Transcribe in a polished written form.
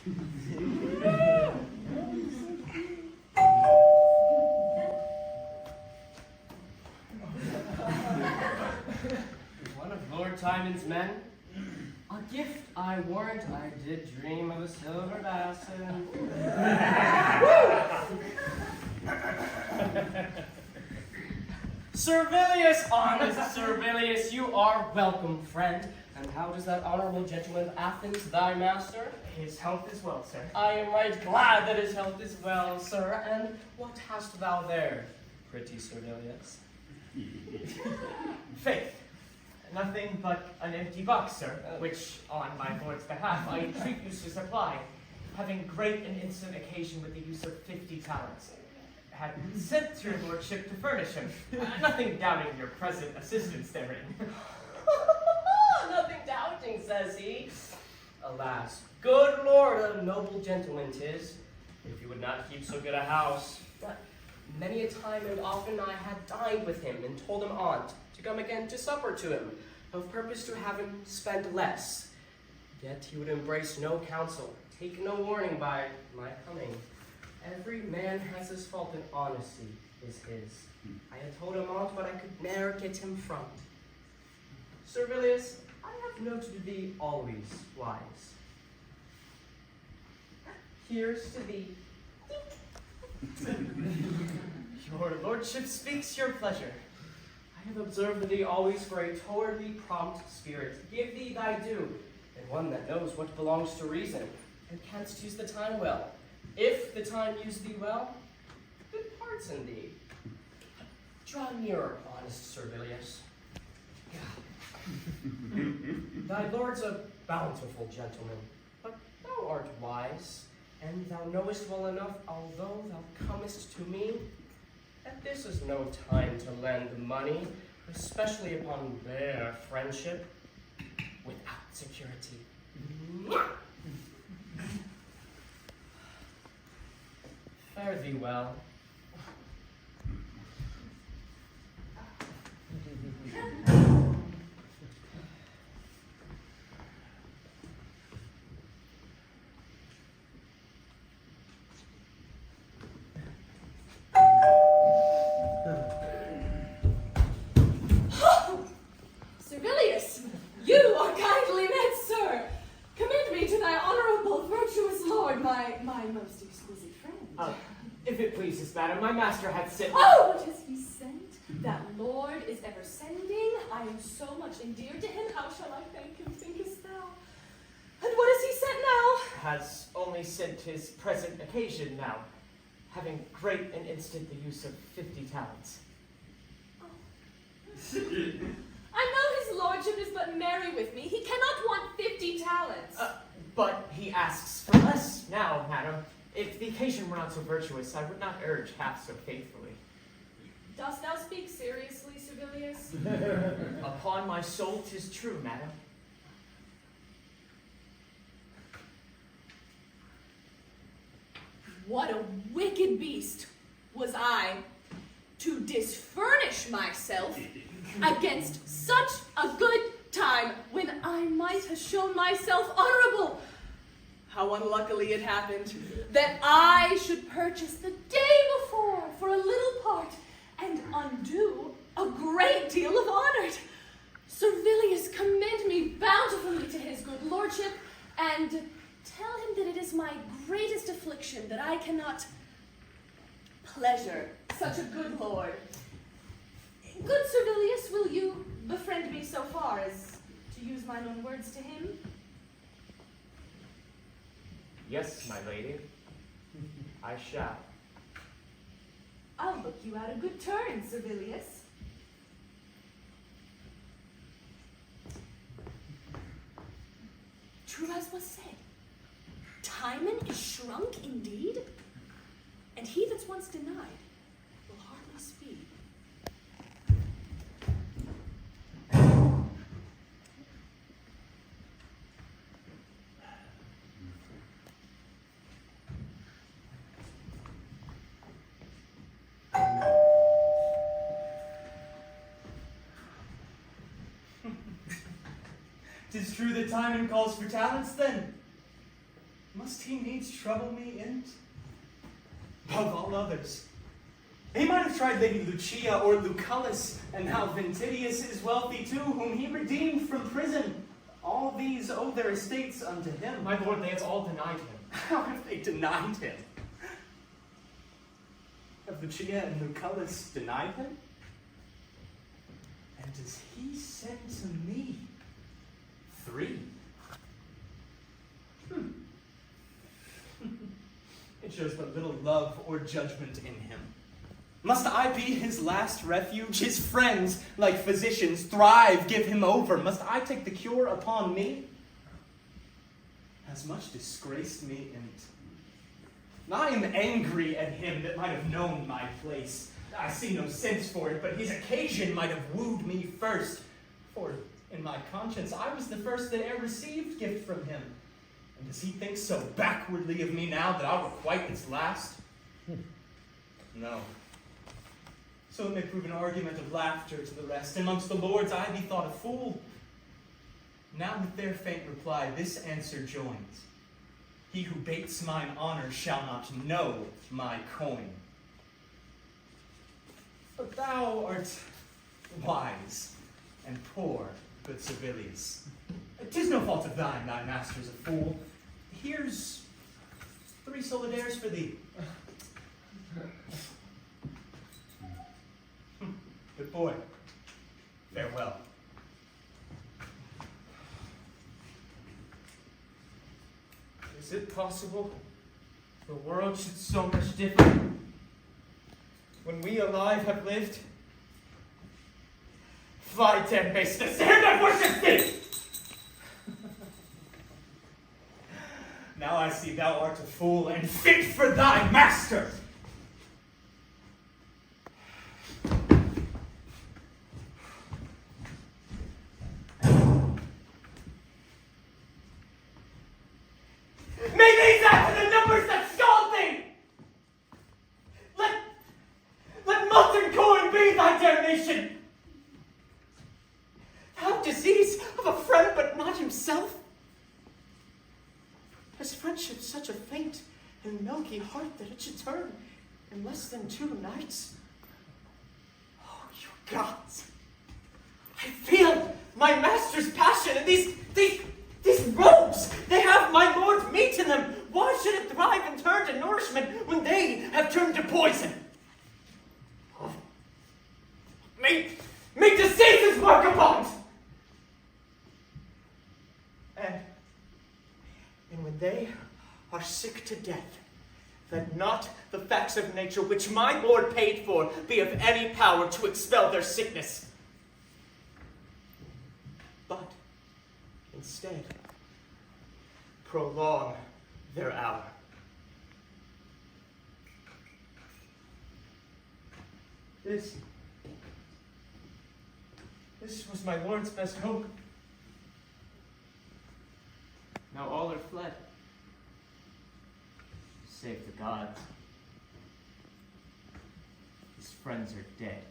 One of Lord Timon's men? A gift, I warrant. I did dream of a silver basin. Servilius, honest Servilius, you are welcome, friend. And how does that honorable gentleman of Athens, thy master? His health is well, sir. I am right glad that his health is well, sir. And what hast thou there, pretty Servilius? Faith. Nothing but an empty box, sir, which, on my lord's behalf, I entreat you to supply, having great and instant occasion with the use of 50 talents. Had sent to your lordship to furnish him, nothing doubting your present assistance therein. Nothing doubting, says he. Alas, good lord, a noble gentleman 'tis, if he would not keep so good a house. But many a time and often I had dined with him and told him on't to come again to supper to him, of purpose to have him spend less. Yet he would embrace no counsel, take no warning by my coming. Every man has his fault, and honesty is his. I had told him on't, but I could ne'er get him front. Servilius, I have noted thee always wise. Here's to thee. Your lordship speaks your pleasure. I have observed thee always for a towardly prompt spirit. Give thee thy due, and one that knows what belongs to reason, and canst use the time well. If the time use thee well, good parts in thee. Draw nearer, honest Servilius. Thy lord's a bountiful gentleman, but thou art wise, and thou knowest well enough, although thou comest to me, that this is no time to lend money, especially upon bare friendship, without security. Fare thee well. Servilius, you are kindly met, sir. Commend me to thy honorable, virtuous lord, my most exquisite friend. If it pleases, madam, my master hath sent. Oh, what has he sent? That lord is ever sending. I am so much endeared to him. How shall I thank him, thinkest thou? And what has he sent now? Has only sent his present occasion now, having great and instant the use of 50 talents. I know his lordship is but merry with me. He cannot want 50 talents. But he asks for less now, madam. If the occasion were not so virtuous, I would not urge half so faithfully. Dost thou speak seriously, Servilius? Upon my soul, 'tis true, madam. What a wicked beast was I to disfurnish myself against such a good time when I might have shown myself honorable. How unluckily it happened that I should purchase the day before for a little part and undo a great deal of honor. Servilius, commend me bountifully to his good lordship, and tell him that it is my greatest affliction that I cannot pleasure such a good lord. Good Servilius, will you befriend me so far as to use mine own words to him? Yes, my lady. I shall. I'll look you out a good turn, Servilius. True as was said, Timon is shrunk indeed, and he that's once denied will hardly speed. Tis true that Timon calls for talents, then. Must he needs trouble me in't? Above all others. He might have tried Lady Lucia or Lucullus, and now Ventidius is wealthy too, whom he redeemed from prison. All these owe their estates unto him. My lord, they have all denied him. How have they denied him? Have Lucia and Lucullus denied him? And does he send to me 3? It shows but little love or judgment in him. Must I be his last refuge? His friends, like physicians, thrive, give him over. Must I take the cure upon me? Has much disgraced me in't. I am angry at him that might have known my place. I see no sense for it, but his occasion might have wooed me first. For in my conscience, I was the first that e'er received gift from him. And does he think so backwardly of me now that I'll requite its last? No. So it may prove an argument of laughter to the rest. Amongst the lords I be thought a fool. Now with their faint reply this answer joins. He who bates mine honor shall not know my coin. But thou art wise and poor, good Servilius. 'Tis no fault of thine, thy master's a fool. Here's 3 solidaires for thee. Good boy, farewell. Is it possible the world should so much differ when we alive have lived? Fly, tempest, to him that worships thee! Now I see thou art a fool and fit for thy master. May these add to the numbers that scald thee! Let molten coin be thy damnation! Thou disease of a friend but not himself? Has friendship such a faint and milky heart that it should turn in less than 2 nights? Oh, you gods! I feel my master's passion, and these robes, they have my lord's meat in them. Why should it thrive and turn to nourishment when they have turned to poison? Oh. May diseases work upon it! And when they are sick to death, let not the facts of nature which my lord paid for be of any power to expel their sickness. But instead, prolong their hour. This was my lord's best hope. Now all are fled, save the gods. His friends are dead.